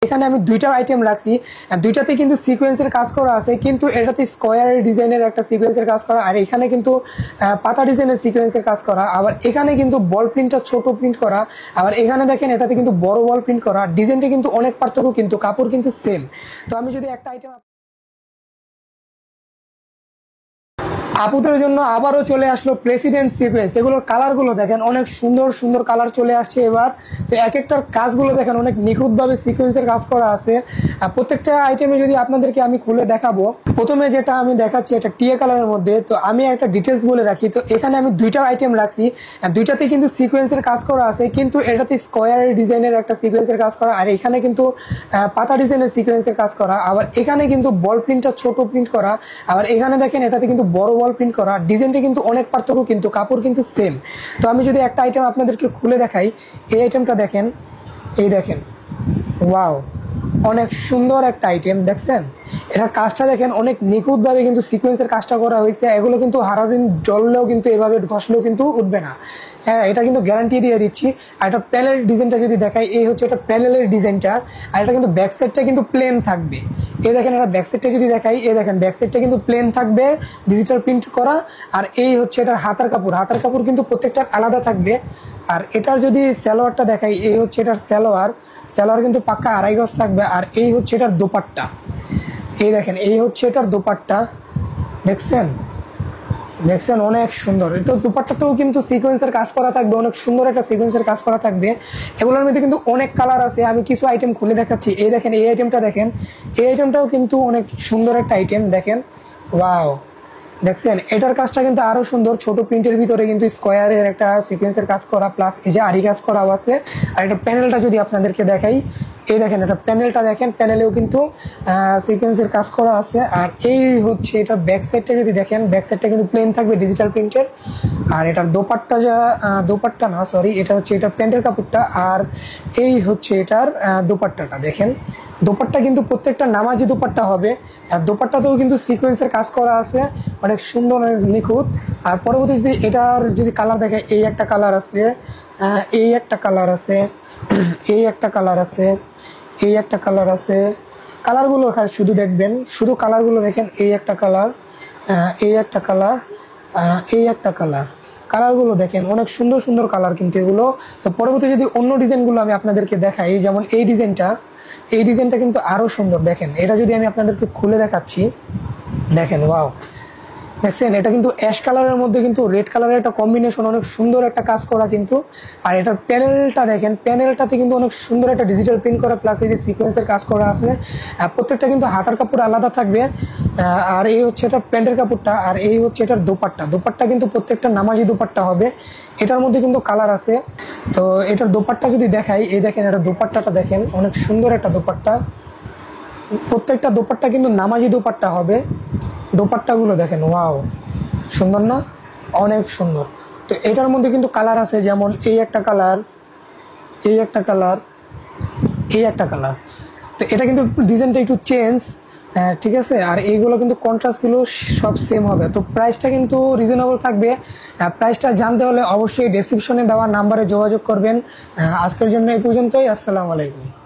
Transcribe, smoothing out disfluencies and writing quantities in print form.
এখানে আমি দুইটা আইটেম রাখছি, দুইটাতে কিন্তু সিকোয়েন্সের কাজ করা আছে, কিন্তু এটাতে স্কোয়ারের ডিজাইনের একটা সিকোয়েন্সের কাজ করা, আর এখানে কিন্তু পাতা ডিজাইনের সিকোয়েন্সের কাজ করা। আবার এখানে কিন্তু বল প্রিন্টটা ছোট প্রিন্ট করা, আবার এখানে দেখেন এটাতে কিন্তু বড় বল প্রিন্ট করা। ডিজাইনটা কিন্তু অনেক পার্থক্য, কিন্তু কাপড় কিন্তু সেম। তো আমি যদি একটা আইটেম আপুদের জন্য আবারও চলে আসলো প্রেসিডেন্ট সিকোয়েন্স। এগুলোর কালারগুলো দেখেন, অনেক সুন্দর সুন্দর কালার চলে আসছে এবার। তো এক একটার কাজগুলো দেখেন অনেক নিখুঁতভাবে সিকোয়েন্সের কাজ করা আছে। প্রত্যেকটা আইটেমে যদি আপনাদেরকে আমি খুলে দেখাবো, প্রথমে যেটা আমি দেখাচ্ছি এটা টিয়া কালারের মধ্যে। তো আমি একটা ডিটেলস বলে রাখি, তো এখানে আমি দুইটা আইটেম রাখছি, দুইটাতে কিন্তু সিকোয়েন্সের কাজ করা আছে, কিন্তু এটাতে স্কোয়ারের ডিজাইনের একটা সিকোয়েন্সের কাজ করা, আর এখানে কিন্তু পাতা ডিজাইনের সিকোয়েন্সের কাজ করা। আবার এখানে কিন্তু বল প্রিন্টটা ছোট প্রিন্ট করা, আবার এখানে দেখেন এটাতে কিন্তু বড় বল প্রিন্ট করা। ডিজাইনটা কিন্তু অনেক পার্থক্য, কিন্তু কাপড় কিন্তু সেম। তো আমি যদি একটা আইটেম আপনাদেরকে খুলে দেখাই, এই আইটেমটা দেখেন, এই দেখেন, ওয়াও, অনেক সুন্দর একটা আইটেম। দেখছেন এটার কাজটা দেখেন, অনেক নিখুঁতভাবে কিন্তু সিকোয়েন্সের কাজটা করা হয়েছে। এগুলো কিন্তু সারাদিন জ্বললেও কিন্তু এভাবে ঘষলেও কিন্তু উঠবে না, হ্যাঁ, এটা কিন্তু গ্যারান্টি দিয়ে দিচ্ছি। আর এটা প্যানেল ডিজাইনটা যদি দেখাই, এই হচ্ছে এটা প্যানেলের ডিজাইনটা, আর এটা কিন্তু ব্যাক সাইডটা কিন্তু প্লেন থাকবে। এই দেখেন এটা ব্যাক সাইডটা যদি দেখাই, এই দেখেন ব্যাক সাইডটা কিন্তু প্লেন থাকবে, ডিজিটাল প্রিন্ট করা। আর এই হচ্ছে এটার হাতার কাপড়, হাতার কাপড় কিন্তু প্রত্যেকটার আলাদা থাকবে। আর এটার যদি সালোয়ারটা দেখাই, এই হচ্ছে এটার সালোয়ার, সালোয়ার কিন্তু পাক্কা 2.5 গজ থাকবে। আর এই হচ্ছে এটার দোপাট্টা, এই দেখেন এই হচ্ছে এটার দোপাট্টা। দেখছেন দেখছেন অনেক সুন্দর। তো দুপাট্টাতেও কিন্তু সিকোয়েন্সের কাজ করা থাকবে, অনেক সুন্দর একটা সিকোয়েন্সের কাজ করা থাকবে। এগুলোর মধ্যে কিন্তু অনেক কালার আছে, আমি কিছু আইটেম খুলে দেখাচ্ছি। এই দেখেন এই আইটেমটা দেখেন, এই আইটেমটাও কিন্তু অনেক সুন্দর একটা আইটেম। দেখেন, ওয়াও, দেখছেন এটার কাজটা কিন্তু আরো সুন্দর, ছোট প্রিন্টের ভিতরে কিন্তু স্কোয়ারের একটা সিকোয়েন্সের কাজ করা, প্লাস এই যে আরি কাজ করাও আছে। আর এটা প্যানেলটা যদি আপনাদেরকে দেখাই, এই দেখেন এটা প্যানেলটা দেখেন, প্যানেলেও কিন্তু সিকোয়েন্সের কাজ করা আছে। আর এই হচ্ছে এটা ব্যাক সাইডটা যদি দেখেন, ব্যাক সাইডটা কিন্তু প্লেন থাকবে, ডিজিটাল প্রিন্টের। আর এটার দোপাট্টা দোপাট্টা না, সরি, এটা হচ্ছে এটা প্যান্টের কাপড়টা। আর এই হচ্ছে এটার দোপাট্টাটা দেখেন, দোপাট্টা কিন্তু প্রত্যেকটা নামাজি দোপাট্টা হবে। আর দোপাট্টাতেও কিন্তু সিকোয়েন্সের কাজ করা আছে, অনেক সুন্দর, অনেক নিখুঁত। আর পরবর্তী যদি এটার যদি কালার দেখে, এই একটা কালার আছে, এই একটা কালার আছে, এই একটা কালার আছে, এই একটা কালার আছে। কালারগুলো শুধু দেখবেন, শুধু কালারগুলো দেখেন, এই একটা কালার, এই একটা কালার, এই একটা কালার। কালারগুলো দেখেন অনেক সুন্দর সুন্দর কালার কিন্তু এগুলো। তো পরবর্তী যদি অন্য ডিজাইনগুলো আমি আপনাদেরকে দেখাই, যেমন এই ডিজাইনটা, এই ডিজাইনটা কিন্তু আরো সুন্দর। দেখেন এটা যদি আমি আপনাদেরকে খুলে দেখাচ্ছি, দেখেন, ওয়াও, দেখছেন এটা কিন্তু অ্যাশ কালারের মধ্যে কিন্তু রেড কালারের একটা কম্বিনেশন, অনেক সুন্দর একটা কাজ করা কিন্তু। আর এটার প্যানেলটা দেখেন, প্যানেলটাতে কিন্তু অনেক সুন্দর একটা ডিজিটাল প্রিন্ট করা, প্লাস এই যে সিকোয়েন্সের কাজ করা আছে। প্রত্যেকটা কিন্তু হাতার কাপড় আলাদা থাকবে। আর এই হচ্ছে এটা প্যান্টের কাপড়টা, আর এই হচ্ছে এটার দোপাট্টা, দোপাট্টা কিন্তু প্রত্যেকটা নামাজি দোপাট্টা হবে। এটার মধ্যে কিন্তু কালার আছে। তো এটার দোপাট্টা যদি দেখাই, এই দেখেন এটা দোপাট্টাটা দেখেন, অনেক সুন্দর একটা দোপাট্টা। প্রত্যেকটা দোপাট্টা কিন্তু নামাজি দোপাট্টা হবে। দোপাট্টাগুলো দেখেন, ওয়াও, সুন্দর না, অনেক সুন্দর। তো এটার মধ্যে কিন্তু কালার আছে, যেমন এই একটা কালার, এই একটা কালার, এই একটা কালার। তো এটা কিন্তু ডিজাইনটা একটু চেঞ্জ, ঠিক আছে। আর এইগুলো কিন্তু কন্ট্রাস্টগুলো সব সেম হবে। তো প্রাইসটা কিন্তু রিজনেবল থাকবে। প্রাইসটা জানতে হলে অবশ্যই ডেসক্রিপশনে দেওয়া নাম্বারে যোগাযোগ করবেন। আজকের জন্য এই পর্যন্তই। আসসালামু আলাইকুম।